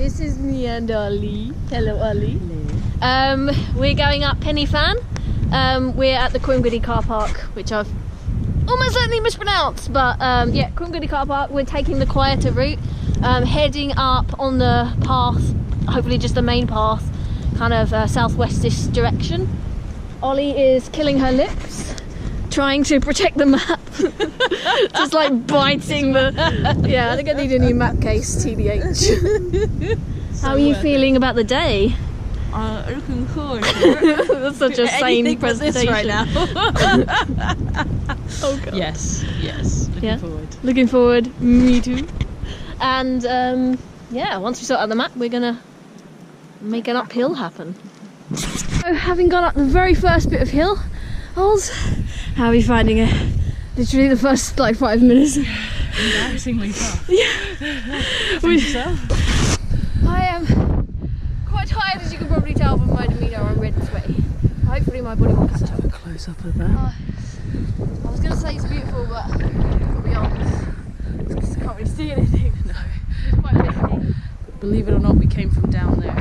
This is me and Ollie. Hello, Ollie. Hello. We're going up Penny Fan. We're at the Quimgoody car park, which I've almost certainly mispronounced, but yeah, Quimgoody car park. We're taking the quieter route, heading up on the path, hopefully just the main path, kind of southwestish direction. Ollie is killing her lips, trying to protect the map. Just like biting the... Yeah, I think I need a new map case, TBH. So how are you feeling about the day? Looking forward. That's such a sane presentation right now. Oh god. Yes, looking forward. Looking forward, me too. And yeah, once we sort out the map, we're gonna make an uphill happen. So having gone up the very first bit of hill, Oz, how are you finding it? Literally the first like 5 minutes. Embarrassingly tough. Yeah. Yourself? I am quite tired, as you can probably tell from my demeanour. I'm red and sweaty. Hopefully my body will catch up. Have a close up of that. I was going to say it's beautiful, but to be honest, I can't really see anything. No. It's quite misty. Believe it or not, we came from down there.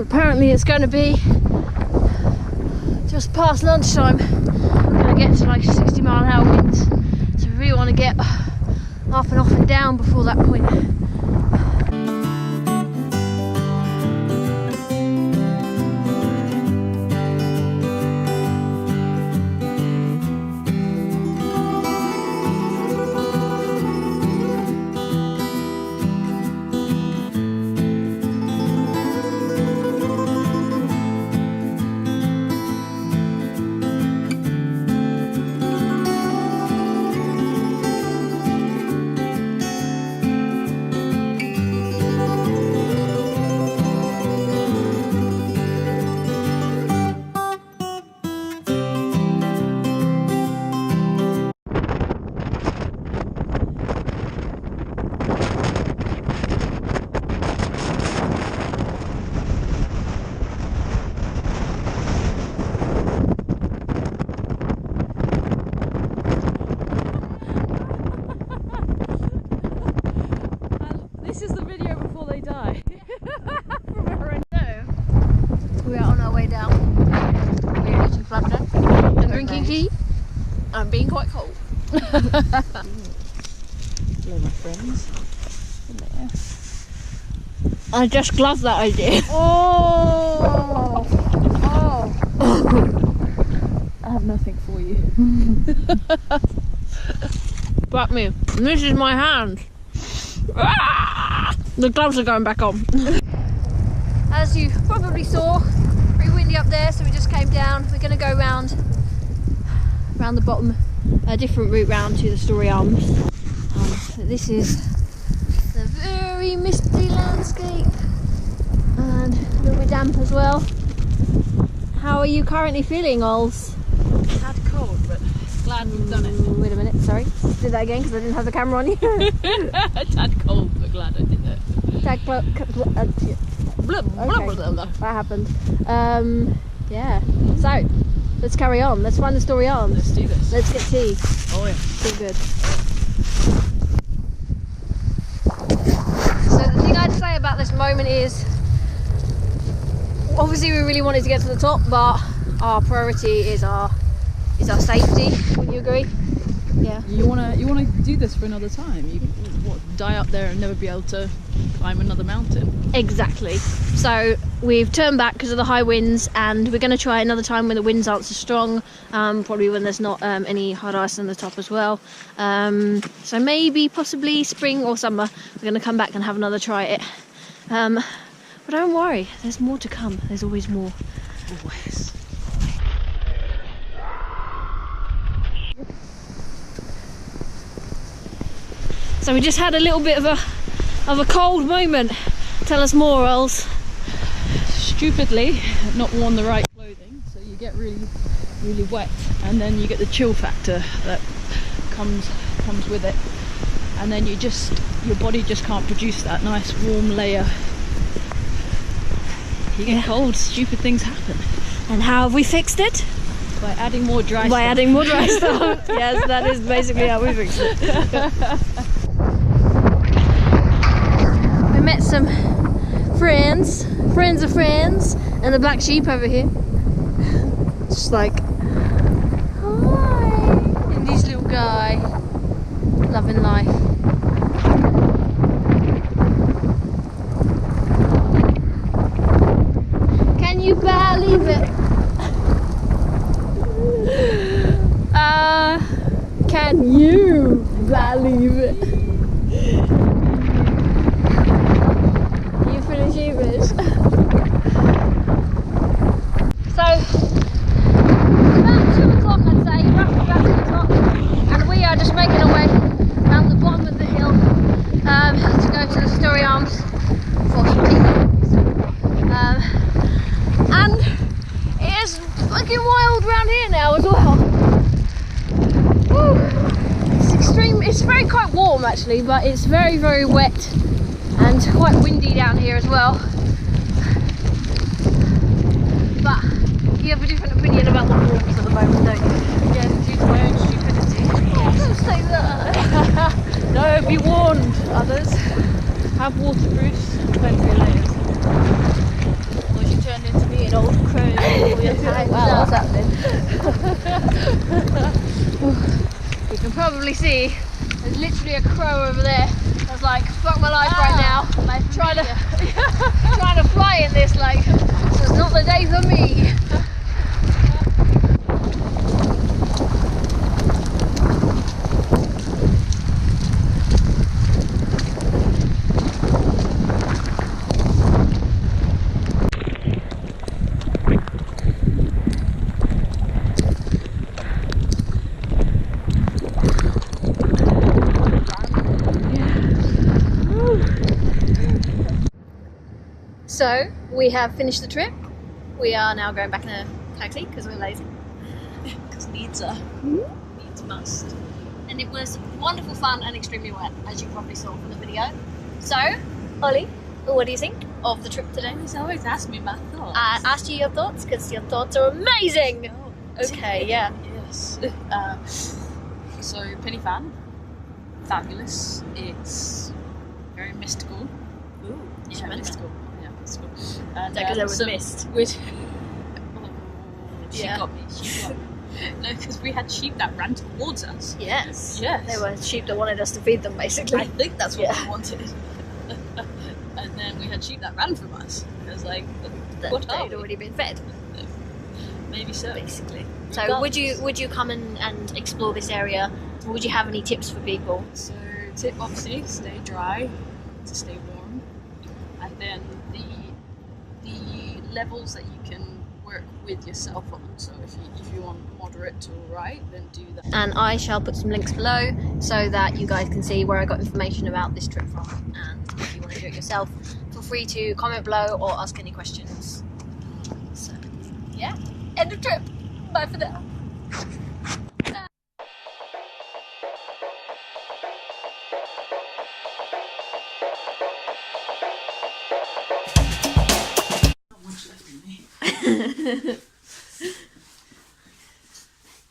Apparently it's going to be just past lunchtime. We're going to get to like 60-mile-an-hour winds, so we really want to get up and off and down before that point. This is the video before they die. From where I know. We are on our way down. We're eating flatbread and drinking tea. I'm being quite cold. Hello, my friends. Hello. I just love that idea. Oh! I have nothing for you. But me. And this is my hand. Ah! The gloves are going back on. As you probably saw, pretty windy up there, so we just came down. We're going to go round the bottom, a different route round to the Story Arms. This is the very misty landscape and a little bit damp as well. How are you currently feeling, Ols? Had cold, but glad we've done it. Wait a minute, sorry. Do that again because I didn't have the camera on you. Tad cold, but glad I did it. That happened. Yeah. So, let's carry on. Let's find the Story Arms. Let's do this. Let's get tea. Oh yeah. Feel good. So the thing I'd say about this moment is, obviously we really wanted to get to the top, but our priority is our is our safety. Wouldn't you agree? Yeah. You wanna do this for another time. You what, die up there and never be able to climb another mountain. Exactly. So we've turned back because of the high winds, and we're going to try another time when the winds aren't so strong, probably when there's not any hard ice on the top as well. So maybe possibly spring or summer we're going to come back and have another try at it. But don't worry, there's more to come. There's always more. Always. So we just had a little bit of a cold moment. Tell us more, Els. Stupidly not worn the right clothing, so you get really wet, and then you get the chill factor that comes with it, and then your body just can't produce that nice warm layer. You get cold, stupid things happen. And how have we fixed it? By adding more dry stuff. By adding more dry stuff. Yes, that is basically how we fixed it. We met some friends of friends, and the black sheep over here. Just like, hi. And this little guy, loving life. Can you believe it? Can you believe it? You pretty sheepish. So, it's about 2 o'clock, I'd say, roughly about 2 o'clock, and we are just making our way around the bottom of the hill to go to the Story Arms for some tea. And it is fucking wild around here now as well. Woo. It's quite warm actually, but it's very wet and quite windy down here as well. But you have a different opinion about the warmth at the moment, don't you? Yeah, due to my own stupidity. Oh, don't say that. No, be warned, others. Have waterproofs, plenty of layers. Otherwise you turn into me, an old crow. Wow, what's happening? You can probably see there's literally a crow over there. I was like, fuck my life right now. Trying to fly in this, like, it's not the day for me. So we have finished the trip. We are now going back in a taxi because we're lazy. Because needs must. And it was wonderful fun and extremely wet, as you probably saw from the video. So, Ollie, what do you think of the trip today? He's always asked me my thoughts. I asked you your thoughts because your thoughts are amazing. Oh, okay, yeah. Yes. So Penny Fan, fabulous. It's very mystical. Ooh, Yeah, mystical. Yeah, mystical. And because there was mist. She Yeah. got me. She got me. No, because we had sheep that ran towards us. Yes. Yes. They were sheep that wanted us to feed them, basically. I think that's what Yeah. we wanted. And then we had sheep that ran from us. It was like, That what are they'd we? already been fed, Maybe so. basically. So Regardless. would you come and explore this area? Or would you have any tips for people? So tip, obviously, stay dry to stay warm, and then the levels that you can work with yourself on. So if you want moderate to right, then do that. And I shall put some links below so that you guys can see where I got information about this trip from. And if you want to do it yourself, feel free to comment below or ask any questions. So yeah, end of trip. Bye for now.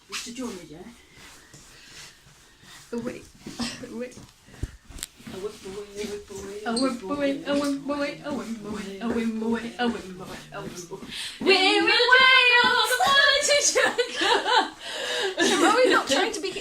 Mr. Johnny, yeah? Away, away, A whip away, a whip away, a whip away, a whip away, a whip away, a whip away, a whip away, a whip away. We're in Wales, to to be